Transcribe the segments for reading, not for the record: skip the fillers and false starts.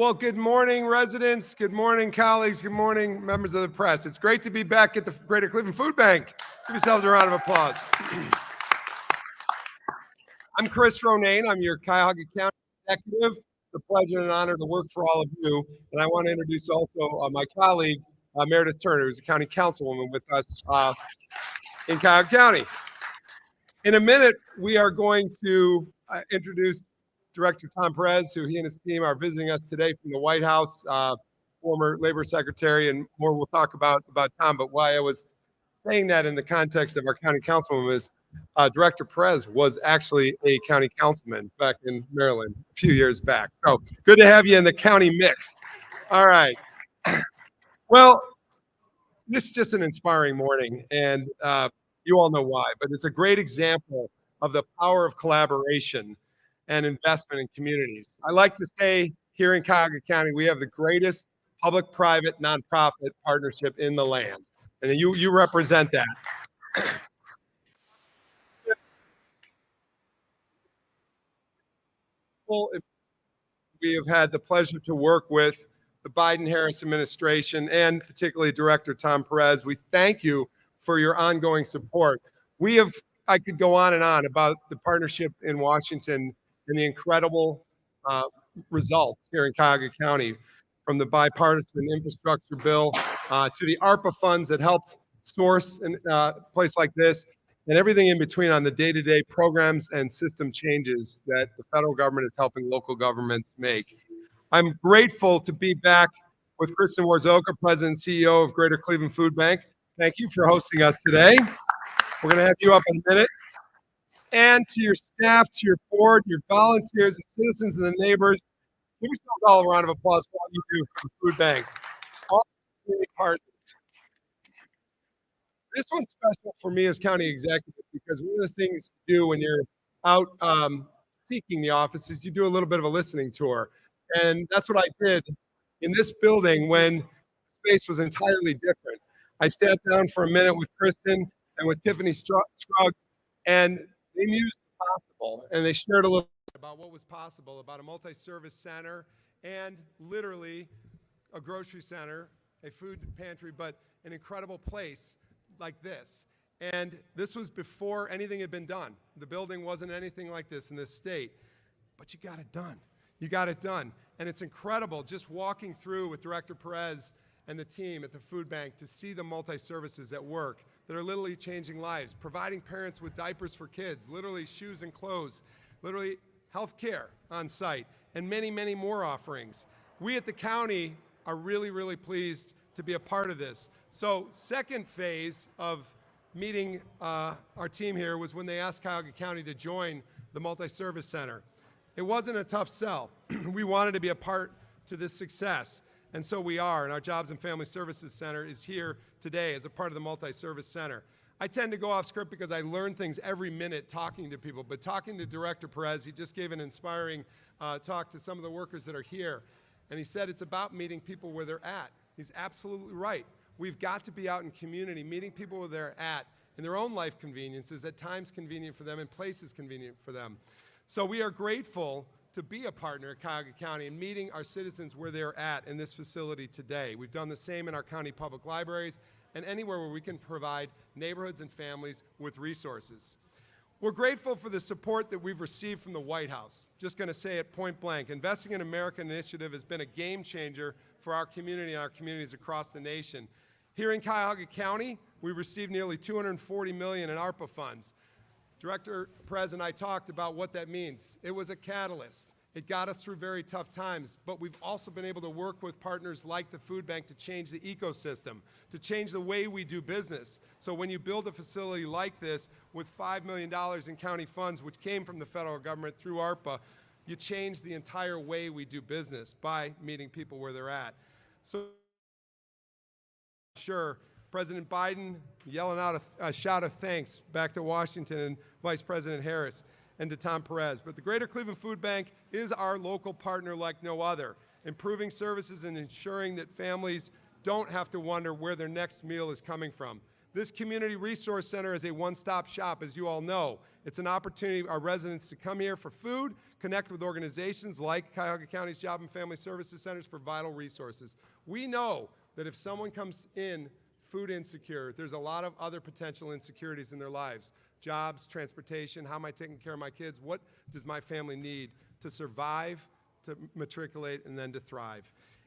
Well, good morning, residents. Good morning, colleagues. Good morning, members of the press. It's great to be back at the Greater Cleveland Food Bank. Give yourselves a round of applause. I'm Chris Ronayne. I'm your Cuyahoga County executive. It's a pleasure and honor to work for all of you. And I want to introduce also my colleague, Meredith Turner, who's a county councilwoman with us in Cuyahoga County. In a minute, we are going to introduce Director Tom Perez, who he and his team are visiting us today from the White House, former labor secretary, and more we'll talk about Tom. But why I was saying that in the context of our county councilwoman is Director Perez was actually a county councilman back in Maryland a few years back. So good to have you in the county mix. All right. Well, this is just an inspiring morning, and you all know why, but it's a great example of the power of collaboration and investment in communities. I like to say here in Cuyahoga County, we have the greatest public-private nonprofit partnership in the land, and you represent that. We have had the pleasure to work with the Biden-Harris administration and particularly Director Tom Perez. We thank you for your ongoing support. I could go on and on about the partnership in Washington and the incredible results here in Cuyahoga County, from the bipartisan infrastructure bill to the ARPA funds that helped source a place like this, and everything in between on the day-to-day programs and system changes that the federal government is helping local governments make. I'm grateful to be back with Kristen Warzoka, President and CEO of Greater Cleveland Food Bank. Thank you for hosting us today. We're going to have you up in a minute. And to your staff, to your board, your volunteers, the citizens, and the neighbors, give yourselves all a round of applause for all you do for the food bank. All community partners. This one's special for me as county executive because one of the things you do when you're out seeking the office is you do a little bit of a listening tour. And that's what I did in this building when space was entirely different. I sat down for a minute with Kristen and with Tiffany Scruggs, and they mused the possible, and they shared a little bit about what was possible about a multi-service center and literally a grocery center, a food pantry, but an incredible place like this. And this was before anything had been done. The building wasn't anything like this in this state, but you got it done. You got it done. And it's incredible just walking through with Director Perez and the team at the food bank to see the multi-services at work that are literally changing lives, providing parents with diapers for kids, literally shoes and clothes, literally health care on site, and many, many more offerings. We at the county are really, really pleased to be a part of this. So second phase of meeting our team here was when they asked Cuyahoga County to join the multi-service center. It wasn't a tough sell. We wanted to be a part to this success, and so we are, and our Jobs and Family Services Center is here today as a part of the multi-service center. I tend to go off script because I learn things every minute talking to people, but talking to Director Perez, he just gave an inspiring talk to some of the workers that are here, and he said it's about meeting people where they're at. He's absolutely right. We've got to be out in community, meeting people where they're at, in their own life conveniences, at times convenient for them, and places convenient for them. So we are grateful to be a partner at Cuyahoga County and meeting our citizens where they're at in this facility today. We've done the same in our county public libraries and anywhere where we can provide neighborhoods and families with resources. We're grateful for the support that we've received from the White House. Just going to say it point blank, Investing in America initiative has been a game changer for our community and our communities across the nation. Here in Cuyahoga County, we received nearly $240 million in ARPA funds. Director Perez and I talked about what that means. It was a catalyst. It got us through very tough times, but we've also been able to work with partners like the food bank to change the ecosystem, to change the way we do business. So when you build a facility like this with $5 million in county funds, which came from the federal government through ARPA, you change the entire way we do business by meeting people where they're at. So sure, President Biden yelling out a shout of thanks back to Washington and Vice President Harris and to Tom Perez. But the Greater Cleveland Food Bank is our local partner like no other, improving services and ensuring that families don't have to wonder where their next meal is coming from. This Community Resource Center is a one-stop shop, as you all know. It's an opportunity for our residents to come here for food, connect with organizations like Cuyahoga County's Job and Family Services Centers for vital resources. We know that if someone comes in food insecure, there's a lot of other potential insecurities in their lives. Jobs, transportation, how am I taking care of my kids? What does my family need to survive, to matriculate, and then to thrive?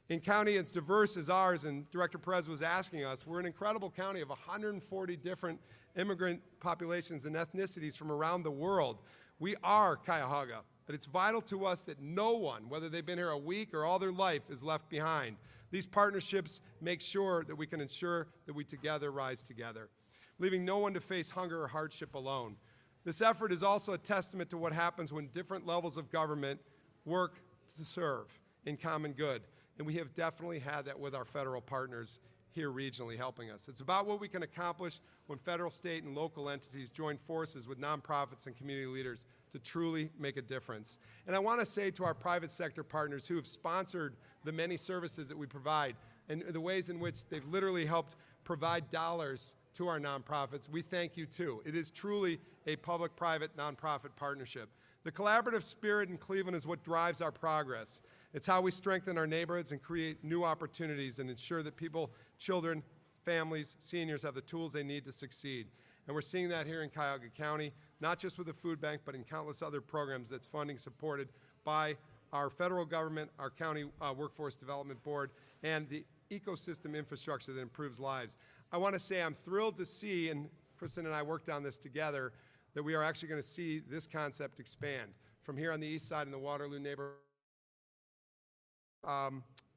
In county as diverse as ours, and Director Perez was asking us, we're an incredible county of 140 different immigrant populations and ethnicities from around the world. We are Cuyahoga, but it's vital to us that no one, whether they've been here a week or all their life, is left behind. These partnerships make sure that we can ensure that we together rise together, leaving no one to face hunger or hardship alone. This effort is also a testament to what happens when different levels of government work to serve in common good. And we have definitely had that with our federal partners here regionally helping us. It's about what we can accomplish when federal, state, and local entities join forces with nonprofits and community leaders to truly make a difference. And I want to say to our private sector partners who have sponsored the many services that we provide and the ways in which they've literally helped provide dollars to our nonprofits, we thank you too. It is truly a public-private nonprofit partnership. The collaborative spirit in Cleveland is what drives our progress. It's how we strengthen our neighborhoods and create new opportunities and ensure that people, children, families, seniors have the tools they need to succeed. And we're seeing that here in Cuyahoga County, not just with the food bank, but in countless other programs that's funding supported by our federal government, our county workforce development board, and the ecosystem infrastructure that improves lives. I want to say I'm thrilled to see, and Kristen and I worked on this together, that we are actually going to see this concept expand from here on the east side in the Waterloo neighborhood,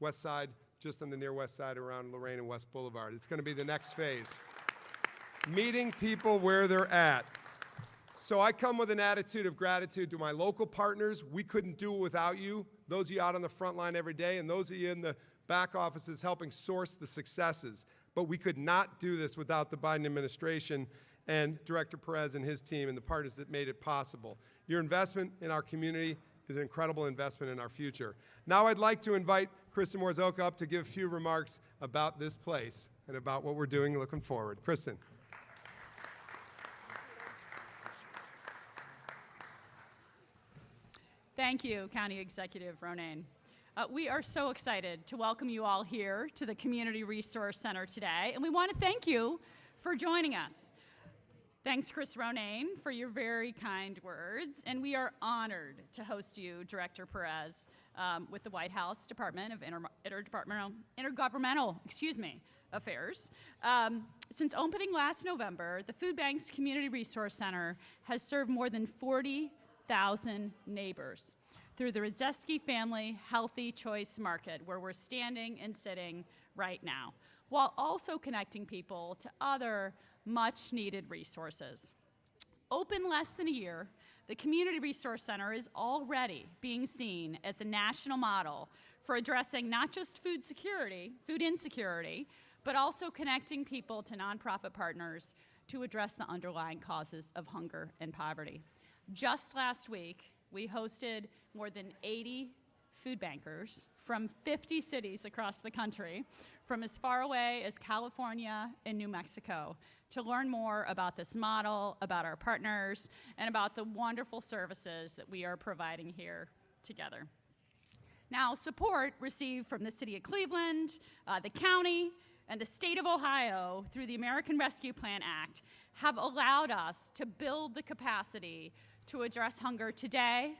west side, just on the near west side around Lorain and West Boulevard. It's going to be the next phase. Meeting people where they're at. So I come with an attitude of gratitude to my local partners. We couldn't do it without you, those of you out on the front line every day, and those of you in the back offices helping source the successes. But we could not do this without the Biden administration and Director Perez and his team and the partners that made it possible. Your investment in our community is an incredible investment in our future. Now I'd like to invite Kristen Morzoka up to give a few remarks about this place and about what we're doing looking forward. Kristen. Thank you, County Executive Ronayne. We are so excited to welcome you all here to the Community Resource Center today, and we want to thank you for joining us. Thanks, Chris Ronayne, for your very kind words, and we are honored to host you, Director Perez, with the White House Department of Intergovernmental Affairs. Since opening last November, the Food Bank's Community Resource Center has served more than 40,000 neighbors through the Rzeski Family Healthy Choice Market, where we're standing and sitting right now, while also connecting people to other much-needed resources. Open less than a year, the Community Resource Center is already being seen as a national model for addressing not just food insecurity, but also connecting people to nonprofit partners to address the underlying causes of hunger and poverty. Just last week, we hosted more than 80 food bankers from 50 cities across the country, from as far away as California and New Mexico, to learn more about this model, about our partners, and about the wonderful services that we are providing here together. Now, support received from the City of Cleveland, the county, and the state of Ohio through the American Rescue Plan Act have allowed us to build the capacity to address hunger today,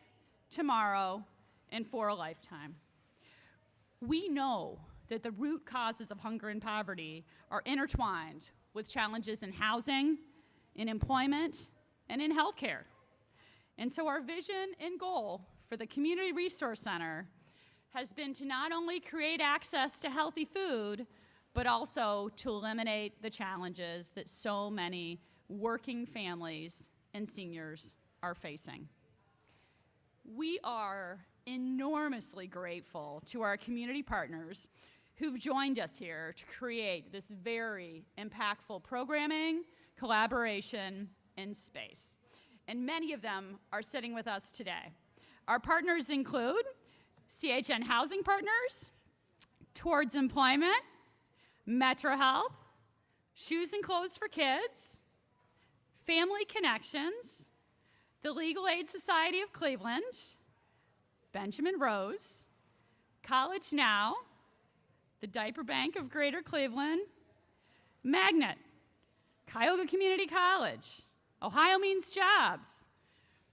tomorrow, and for a lifetime. We know that the root causes of hunger and poverty are intertwined with challenges in housing, in employment, and in healthcare. And so our vision and goal for the Community Resource Center has been to not only create access to healthy food, but also to eliminate the challenges that so many working families and seniors are facing. We are enormously grateful to our community partners who've joined us here to create this very impactful programming, collaboration, and space. And many of them are sitting with us today. Our partners include CHN Housing Partners, Towards Employment, Metro Health, Shoes and Clothes for Kids, Family Connections, the Legal Aid Society of Cleveland, Benjamin Rose, College Now, the Diaper Bank of Greater Cleveland, Magnet, Cuyahoga Community College, Ohio Means Jobs,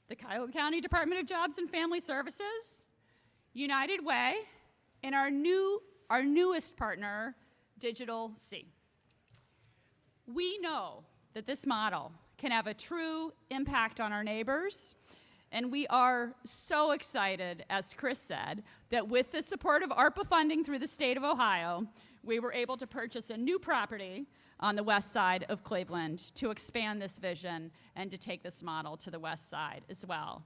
the Cuyahoga County Department of Jobs and Family Services, United Way, and our newest partner, Digital C. We know that this model can have a true impact on our neighbors, and we are so excited, as Chris said, that with the support of ARPA funding through the state of Ohio, we were able to purchase a new property on the west side of Cleveland to expand this vision and to take this model to the west side as well.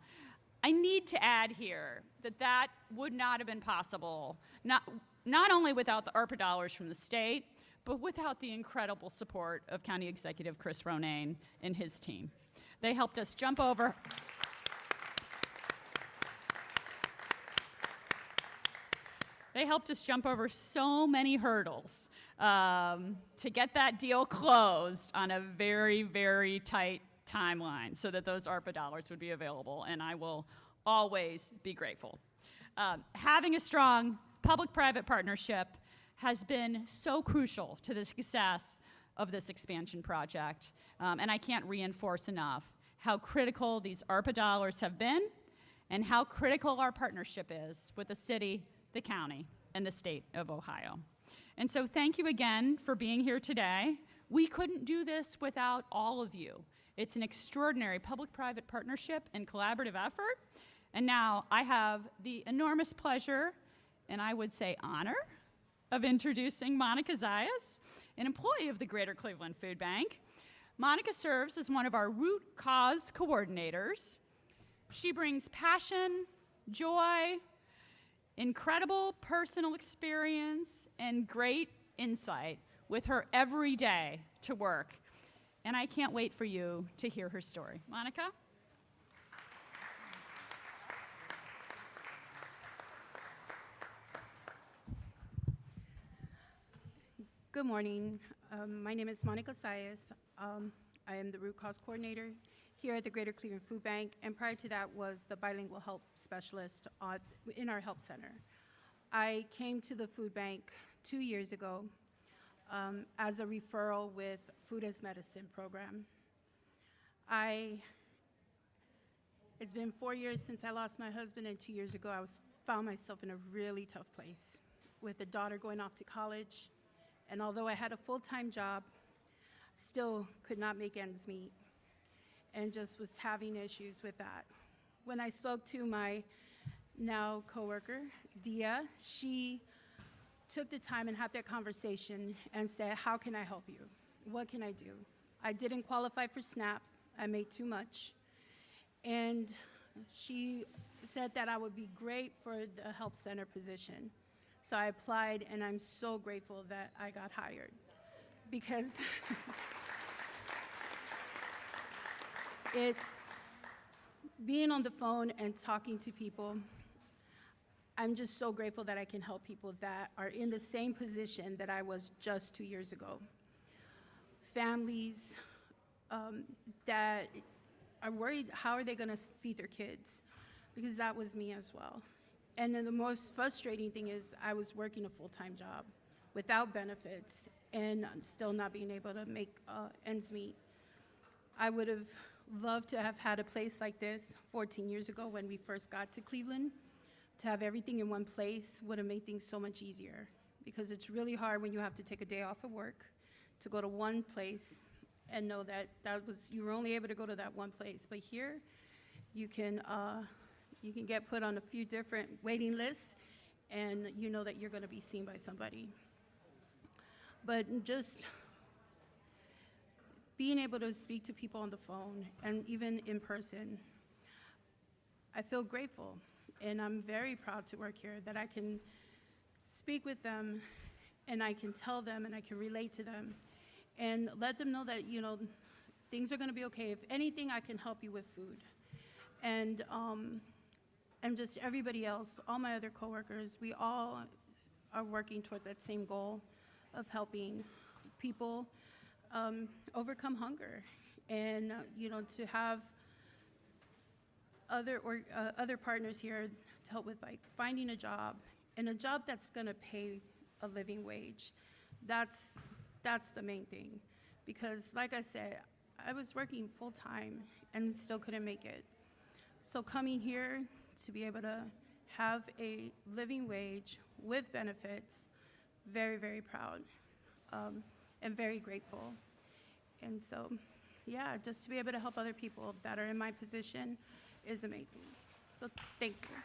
I need to add here that that would not have been possible, not only without the ARPA dollars from the state, but without the incredible support of County Executive Chris Ronayne and his team. They helped us jump over so many hurdles to get that deal closed on a very, very tight timeline so that those ARPA dollars would be available, and I will always be grateful. Having a strong public-private partnership has been so crucial to the success of this expansion project, and I can't reinforce enough how critical these ARPA dollars have been and how critical our partnership is with the city, the county, and the state of Ohio. And so thank you again for being here today. We couldn't do this without all of you. It's an extraordinary public-private partnership and collaborative effort. And now I have the enormous pleasure, and I would say honor, of introducing Monica Zayas, an employee of the Greater Cleveland Food Bank. Monica serves as one of our root cause coordinators. She brings passion, joy, incredible personal experience, and great insight with her every day to work. And I can't wait for you to hear her story. Monica? Good morning. My name is Monica Zayas. I am the root cause coordinator here at the Greater Cleveland Food Bank, and prior to that was the bilingual help specialist in our help center. I came to the food bank 2 years ago as a referral with Food as Medicine program. It's been 4 years since I lost my husband, and 2 years ago I found myself in a really tough place with a daughter going off to college. And although I had a full-time job, still could not make ends meet and just was having issues with that. When I spoke to my now coworker, Dia, she took the time and had that conversation and said, how can I help you? What can I do? I didn't qualify for SNAP. I made too much. And she said that I would be great for the help center position. So I applied, and I'm so grateful that I got hired because being on the phone and talking to people, I'm just so grateful that I can help people that are in the same position that I was just 2 years ago. Families that are worried, how are they going to feed their kids? Because that was me as well. And then the most frustrating thing is I was working a full-time job without benefits and still not being able to make ends meet. I would have loved to have had a place like this 14 years ago when we first got to Cleveland. To have everything in one place would have made things so much easier, because it's really hard when you have to take a day off of work to go to one place and know that you were only able to go to that one place. But here, you can get put on a few different waiting lists, and you know that you're going to be seen by somebody. But just being able to speak to people on the phone and even in person, I feel grateful, and I'm very proud to work here, that I can speak with them and I can tell them and I can relate to them and let them know that, you know, things are going to be okay. If anything, I can help you with food. And just everybody else, all my other coworkers, we all are working toward that same goal of helping people overcome hunger, and you know, to have other partners here to help with like finding a job, and a job that's going to pay a living wage. That's the main thing, because like I said, I was working full time and still couldn't make it. So coming here to be able to have a living wage with benefits, very, very proud, and very grateful. And so, yeah, just to be able to help other people that are in my position is amazing. So thank you.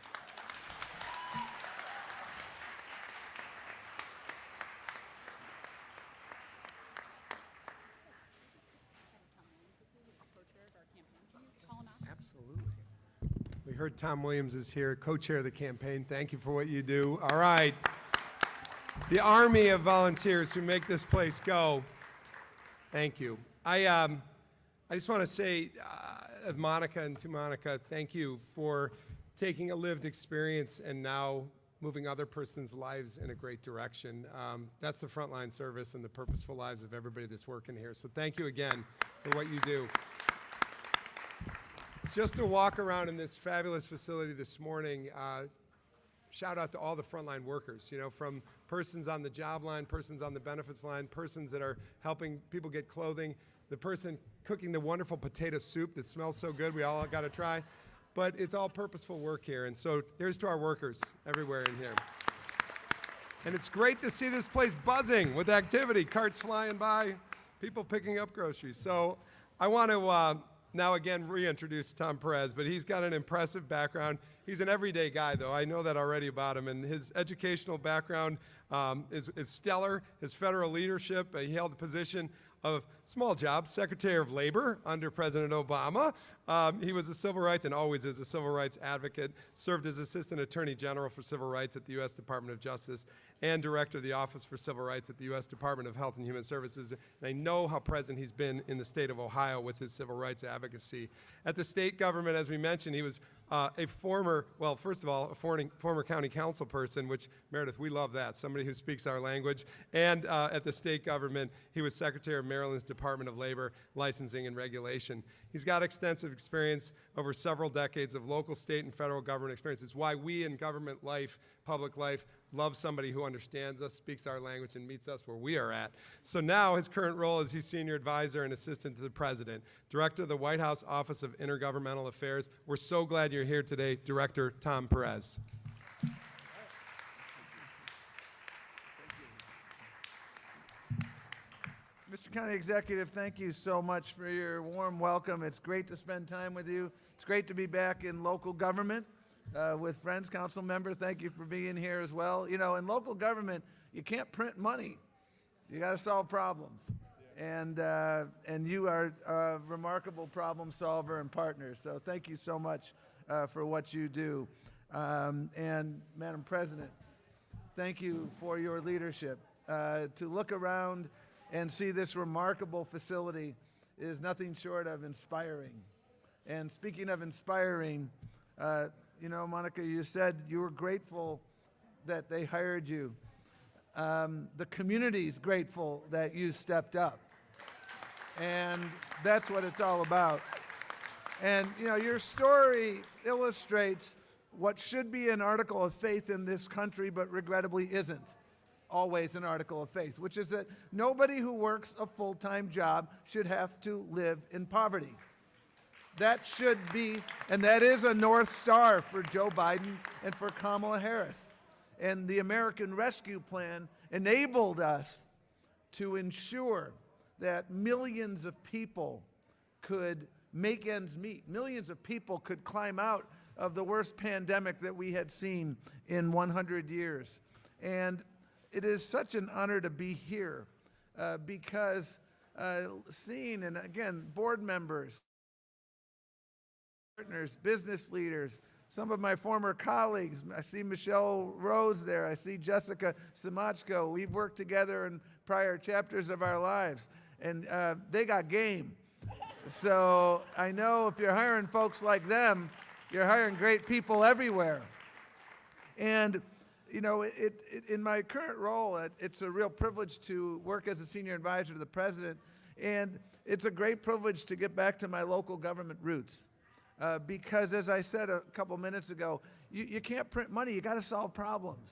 Absolutely. We heard Tom Williams is here, co-chair of the campaign. Thank you for what you do. All right. The army of volunteers who make this place go. Thank you. I just want to say, Monica and to Monica, thank you for taking a lived experience and now moving other person's lives in a great direction. That's the frontline service and the purposeful lives of everybody that's working here. So thank you again for what you do. Just to walk around in this fabulous facility this morning, shout out to all the frontline workers, you know, from persons on the job line, persons on the benefits line, persons that are helping people get clothing, the person cooking the wonderful potato soup that smells so good we all got to try. But it's all purposeful work here. And so here's to our workers everywhere in here. And it's great to see this place buzzing with activity, carts flying by, people picking up groceries. So I want to now again reintroduce Tom Perez, but he's got an impressive background. He's an everyday guy, though. I know that already about him. And his educational background is stellar. His federal leadership, he held the position of small job, Secretary of Labor under President Obama. He was a civil rights and always is a civil rights advocate, served as Assistant Attorney General for Civil Rights at the U.S. Department of Justice and Director of the Office for Civil Rights at the U.S. Department of Health and Human Services. And I know how present he's been in the state of Ohio with his civil rights advocacy. At the state government, as we mentioned, he was a former, well, first of all, a former county council person, which, Meredith, we love that, somebody who speaks our language. And at the state government, he was Secretary of Maryland's Department of Labor, Licensing and Regulation. He's got extensive experience over several decades of local, state, and federal government experience. It's why we in government life, public life, love somebody who understands us, speaks our language, and meets us where we are at. So now his current role is he's Senior Advisor and Assistant to the President, Director of the White House Office of Intergovernmental Affairs. We're so glad you're here today, Director Tom Perez. Mr. County Executive, thank you so much for your warm welcome. It's great to spend time with you. It's great to be back in local government with friends. Council member, thank you for being here as well. You know, in local government, you can't print money. You got to solve problems. And you are a remarkable problem solver and partner. So thank you so much for what you do. And Madam President, thank you for your leadership. To look around and see this remarkable facility is nothing short of inspiring. And speaking of inspiring, you know, Monica, you said you were grateful that they hired you. The community's grateful that you stepped up. And that's what it's all about. And, you know, your story illustrates what should be an article of faith in this country, but regrettably isn't always an article of faith, which is that nobody who works a full-time job should have to live in poverty. That should be, and that is a North Star for Joe Biden and for Kamala Harris. And the American Rescue Plan enabled us to ensure that millions of people could make ends meet. Millions of people could climb out of the worst pandemic that we had seen in 100 years. And it is such an honor to be here because seeing, and again, board members, partners, business leaders, some of my former colleagues. I see Michelle Rose there. I see Jessica Samachko. We've worked together in prior chapters of our lives, and they got game. So I know if you're hiring folks like them, you're hiring great people everywhere. And you know, in my current role, it's a real privilege to work as a senior advisor to the president, and it's a great privilege to get back to my local government roots. Because as I said a couple minutes ago, you can't print money. You got to solve problems.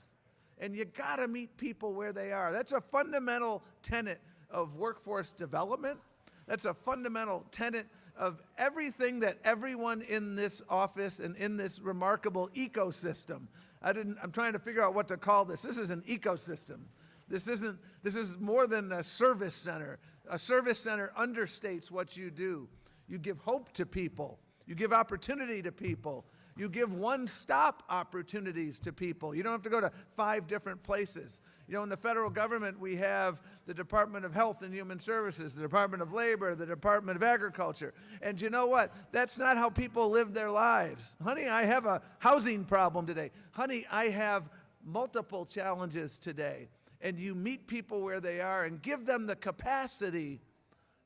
And you got to meet people where they are. That's a fundamental tenet of workforce development. That's a fundamental tenet of everything that everyone in this office and in this remarkable ecosystem. I'm trying to figure out what to call this. This is an ecosystem. This is more than a service center. A service center understates what you do. You give hope to people. You give opportunity to people. You give one-stop opportunities to people. You don't have to go to 5 different places. You know, in the federal government, we have the Department of Health and Human Services, the Department of Labor, the Department of Agriculture. And you know what? That's not how people live their lives. Honey, I have a housing problem today. Honey, I have multiple challenges today. And you meet people where they are and give them the capacity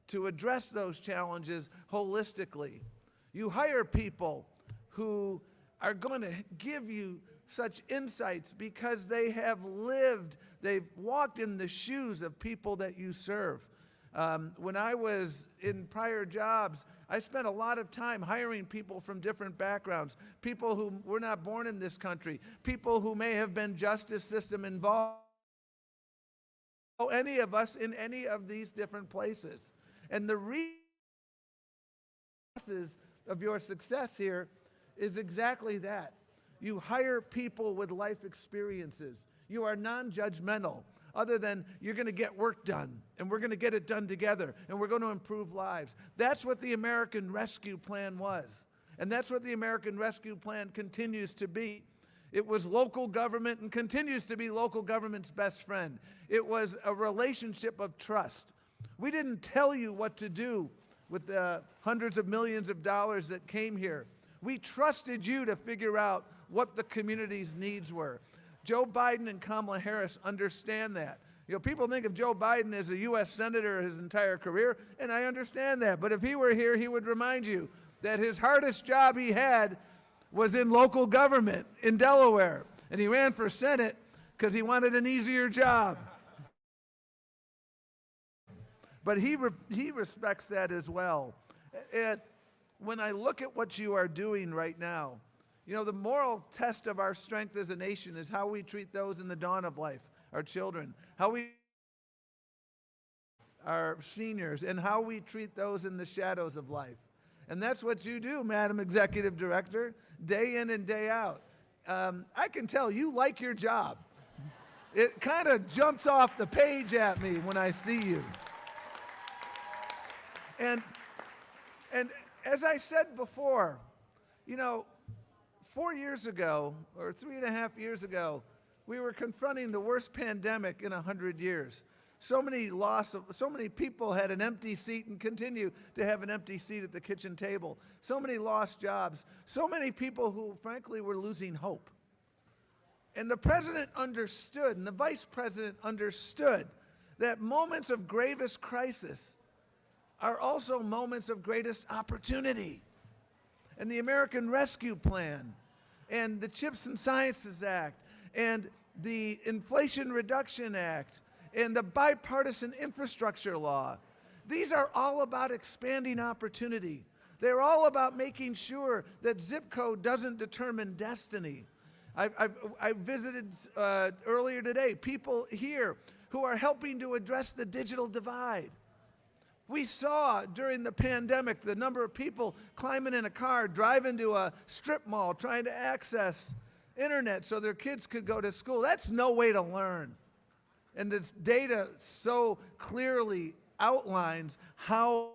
to address those challenges holistically. You hire people who are going to give you such insights because they have lived, they've walked in the shoes of people that you serve. When I was in prior jobs, I spent a lot of time hiring people from different backgrounds, people who were not born in this country, people who may have been justice system involved, any of us in any of these different places. And the reason of your success here is exactly that. You hire people with life experiences. You are non-judgmental, other than you're going to get work done, and we're going to get it done together, and we're going to improve lives. That's what the American Rescue Plan was, and that's what the American Rescue Plan continues to be. It was local government and continues to be local government's best friend. It was a relationship of trust. We didn't tell you what to do with the hundreds of millions of dollars that came here. We trusted you to figure out what the community's needs were. Joe Biden and Kamala Harris understand that. You know, people think of Joe Biden as a U.S. Senator his entire career, and I understand that. But if he were here, he would remind you that his hardest job he had was in local government in Delaware. And he ran for Senate because he wanted an easier job. But he respects that as well. And when I look at what you are doing right now, you know, the moral test of our strength as a nation is how we treat those in the dawn of life, our children, how we our seniors, and how we treat those in the shadows of life. And that's what you do, Madam Executive Director, day in and day out. I can tell you like your job. It kind of jumps off the page at me when I see you. And as I said before, you know, 4 years ago, or 3.5 years ago, we were confronting the worst pandemic in 100 years. So many people had an empty seat and continue to have an empty seat at the kitchen table. So many lost jobs. So many people who, frankly, were losing hope. And the president understood, and the vice president understood, that moments of gravest crisis are also moments of greatest opportunity. And the American Rescue Plan, and the CHIPS and Sciences Act, and the Inflation Reduction Act, and the bipartisan infrastructure law. These are all about expanding opportunity. They're all about making sure that zip code doesn't determine destiny. I visited earlier today people here who are helping to address the digital divide. We saw during the pandemic the number of people climbing in a car, driving to a strip mall, trying to access internet so their kids could go to school. That's no way to learn. And this data so clearly outlines how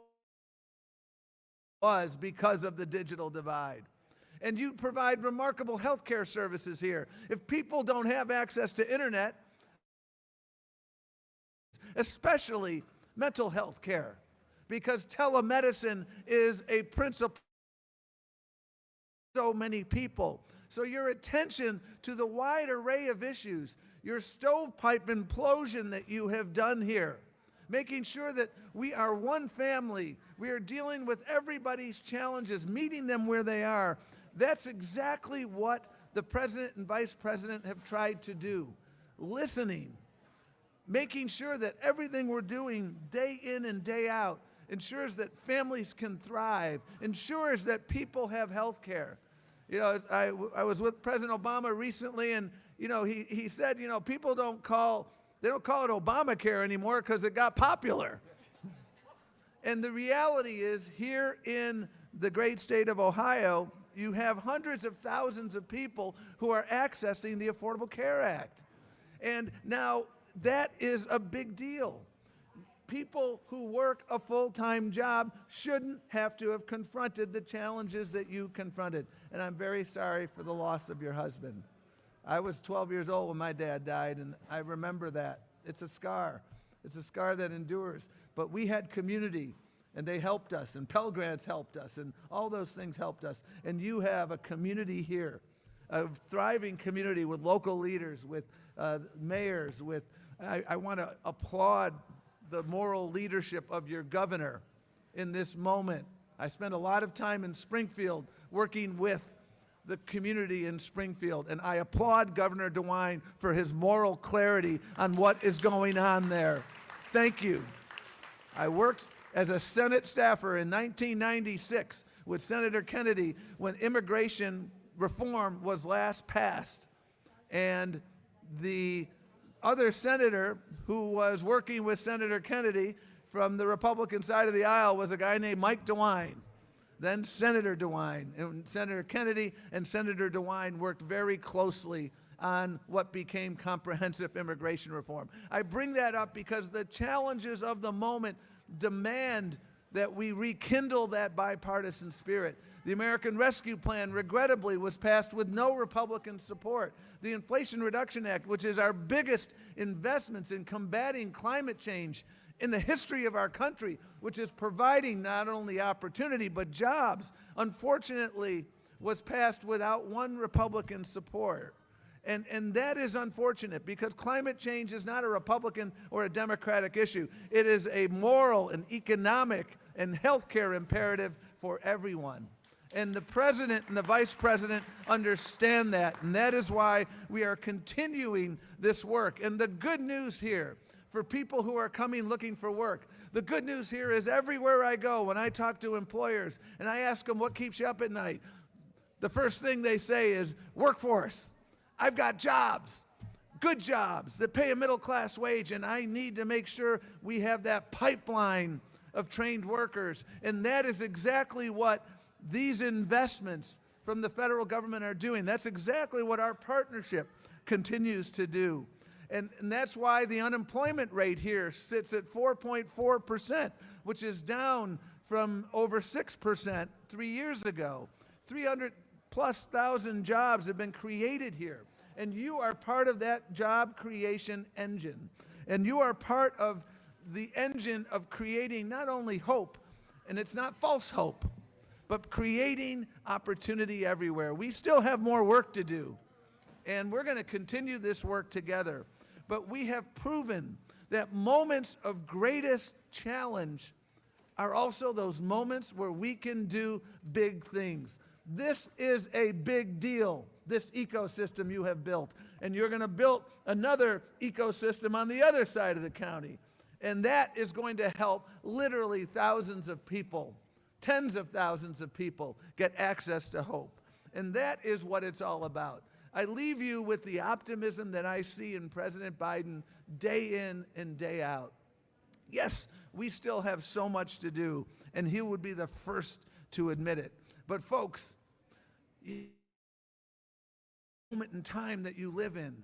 it was because of the digital divide. And you provide remarkable healthcare services here. If people don't have access to internet, especially mental health care, because telemedicine is a principle for so many people. So your attention to the wide array of issues, your stovepipe implosion that you have done here, making sure that we are one family, we are dealing with everybody's challenges, meeting them where they are. That's exactly what the president and vice president have tried to do. Listening, making sure that everything we're doing day in and day out ensures that families can thrive, ensures that people have health care, You know, I was with President Obama recently, and you know, he said, you know, people don't call it Obamacare anymore because it got popular. And the reality is, here in the great state of Ohio, you have hundreds of thousands of people who are accessing the Affordable Care Act. And now that is a big deal. People who work a full-time job shouldn't have to have confronted the challenges that you confronted. And I'm very sorry for the loss of your husband. I was 12 years old when my dad died, and I remember that. It's a scar. It's a scar that endures. But we had community, and they helped us, and Pell Grants helped us, and all those things helped us. And you have a community here, a thriving community with local leaders, with mayors, with, I want to applaud the moral leadership of your governor in this moment. I spent a lot of time in Springfield working with the community in Springfield, and I applaud Governor DeWine for his moral clarity on what is going on there. Thank you. I worked as a Senate staffer in 1996 with Senator Kennedy when immigration reform was last passed. And the other senator who was working with Senator Kennedy from the Republican side of the aisle was a guy named Mike DeWine, then Senator DeWine. And Senator Kennedy and Senator DeWine worked very closely on what became comprehensive immigration reform. I bring that up because the challenges of the moment demand that we rekindle that bipartisan spirit. The American Rescue Plan, regrettably, was passed with no Republican support. The Inflation Reduction Act, which is our biggest investments in combating climate change in the history of our country, which is providing not only opportunity but jobs, unfortunately was passed without one Republican support. And that is unfortunate, because climate change is not a Republican or a Democratic issue. It is a moral and economic and healthcare imperative for everyone. And the President and the Vice President understand that, and that is why we are continuing this work. And the good news here, for people who are coming looking for work, the good news here is everywhere I go, when I talk to employers and I ask them what keeps you up at night, the first thing they say is workforce. I've got jobs, good jobs that pay a middle-class wage, and I need to make sure we have that pipeline of trained workers. And that is exactly what these investments from the federal government are doing. That's exactly what our partnership continues to do. And that's why the unemployment rate here sits at 4.4%, which is down from over 6% 3 years ago. 300,000+ jobs have been created here. And you are part of that job creation engine. And you are part of the engine of creating not only hope, and it's not false hope, but creating opportunity everywhere. We still have more work to do, and we're going to continue this work together. But we have proven that moments of greatest challenge are also those moments where we can do big things. This is a big deal, this ecosystem you have built. And you're going to build another ecosystem on the other side of the county. And that is going to help literally thousands of people, tens of thousands of people, get access to hope. And that is what it's all about. I leave you with the optimism that I see in President Biden day in and day out. Yes, we still have so much to do, and he would be the first to admit it. But folks, the moment in time that you live in,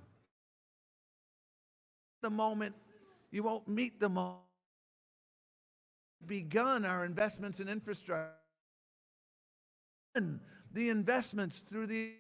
the moment you won't meet the moment. Begun our investments in infrastructure, the investments through the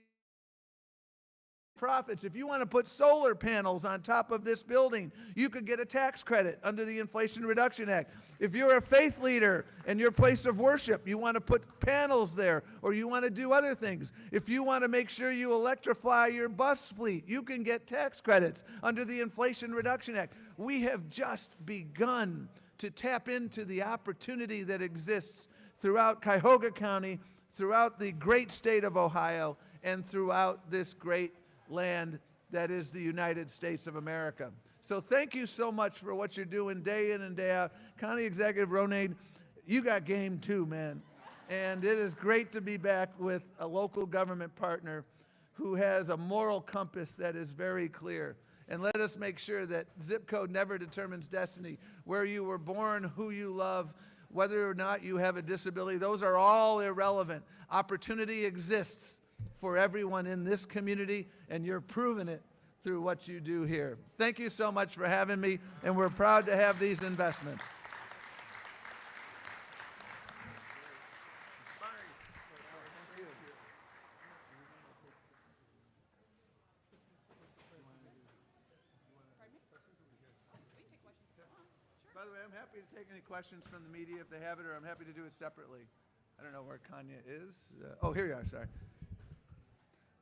profits. If you want to put solar panels on top of this building, you could get a tax credit under the Inflation Reduction Act. If you're a faith leader and your place of worship, you want to put panels there, or you want to do other things. If you want to make sure you electrify your bus fleet, you can get tax credits under the Inflation Reduction Act. We have just begun to tap into the opportunity that exists throughout Cuyahoga County, throughout the great state of Ohio, and throughout this great land that is the United States of America. So thank you so much for what you're doing day in and day out. County Executive Ronayne, you got game too, man. And it is great to be back with a local government partner who has a moral compass that is very clear. And let us make sure that zip code never determines destiny. Where you were born, who you love, whether or not you have a disability, those are all irrelevant. Opportunity exists for everyone in this community, and you're proving it through what you do here. Thank you so much for having me, and we're proud to have these investments. By the way, I'm happy to take any questions from the media if they have it, or I'm happy to do it separately. I don't know where Kanya is. Oh, here you are, sorry.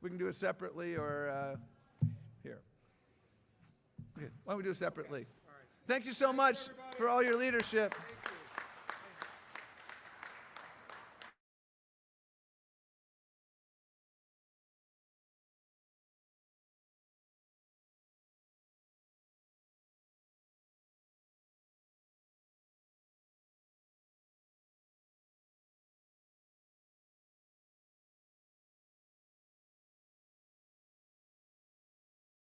We can do it separately or here. Okay, why don't we do it separately? Okay. All right. Thank you so much for all your leadership.